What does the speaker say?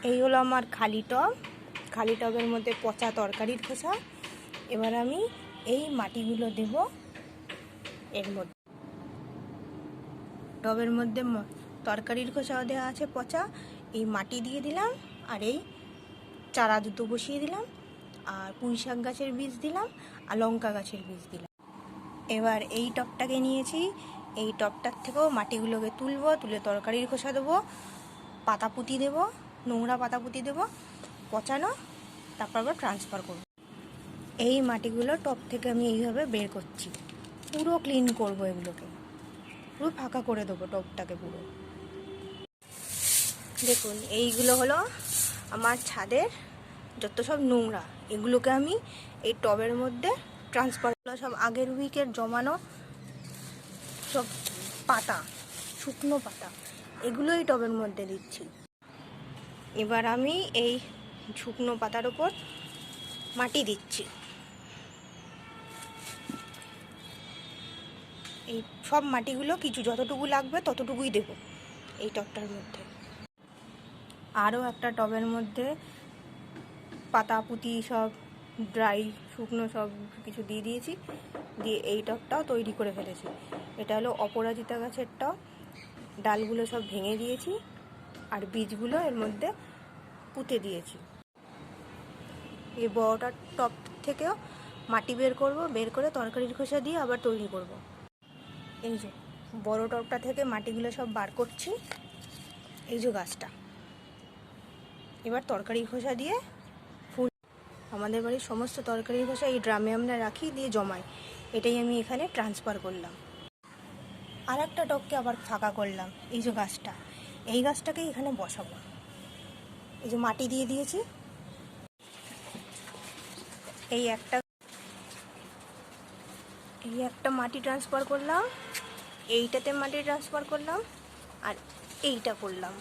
এই হলো আমার খালি টব। খালি টবের মধ্যে পচা তরকারির খোসা। এবার আমি এই মাটিগুলো দেব এর মধ্যে। টবের মধ্যে তরকারির খোসা দেওয়া আছে পচা, এই মাটি দিয়ে দিলাম, আর এই চারা দুটো বসিয়ে দিলাম, আর পুঁই শাক গাছের বীজ দিলাম, আর লঙ্কা গাছের বীজ দিলাম। এবার এই টবটাকে নিয়েছি, এই টবটার থেকেও মাটিগুলোকে তুলে তরকারির খোসা দেবো, পাতা পুঁতি দেবো, নোংরা পাতা পুঁতি দেবো, পচানো, তারপর আবার ট্রান্সফার করব। এই মাটিগুলো টব থেকে আমি এইভাবে বের করছি, পুরো ক্লিন করব, এগুলোকে পুরো ফাঁকা করে দেবো টবটাকে পুরো। দেখুন, এইগুলো হলো আমার ছাদের যত সব নোংরা, এগুলোকে আমি এই টবের মধ্যে ট্রান্সফার করলাম। সব আগের উইকের জমানো সব পাতা, শুকনো পাতা, এগুলো এই টবের মধ্যে দিচ্ছি। এবার আমি এই শুকনো পাতার উপর মাটি দিচ্ছি। এই সব মাটিগুলো কিছু যতটুকু লাগবে ততটুকুই দেব এই টবটার মধ্যে। আরও একটা টবের মধ্যে পাতা পুঁতি সব ড্রাই শুকনো সব কিছু দিয়ে দিয়েছি, দিয়ে এই টবটাও তৈরি করে ফেলেছি। এটা হলো অপরাজিতা গাছের টব। ডালগুলো সব ভেঙে দিয়েছি, আর বীজগুলো এর মধ্যে পুঁতে দিয়েছি। এই বড়টার টব থেকেও মাটি বের করব, বের করে তরকারির খোসা দিয়ে আবার তৈরি করব। এই যে বড় টবটা থেকে মাটিগুলো সব বার করছি, এই যে গাছটা। এবার তরকারির খোসা দিয়ে ফুল, আমাদের বাড়ির সমস্ত তরকারির খোসা এই ড্রামে আমরা রাখি, দিয়ে জমাই। এটাই আমি এখানে ট্রান্সফার করলাম। আর একটা টবকে আবার ফাঁকা করলাম, এই যে গাছটা, এই গাছটাকে এখানে বসাবো। এই যে মাটি দিয়ে দিয়েছি, এই একটা মাটি ট্রান্সফার করলাম, এইটাতে মাটি ট্রান্সফার করলাম, আর এইটা করলাম।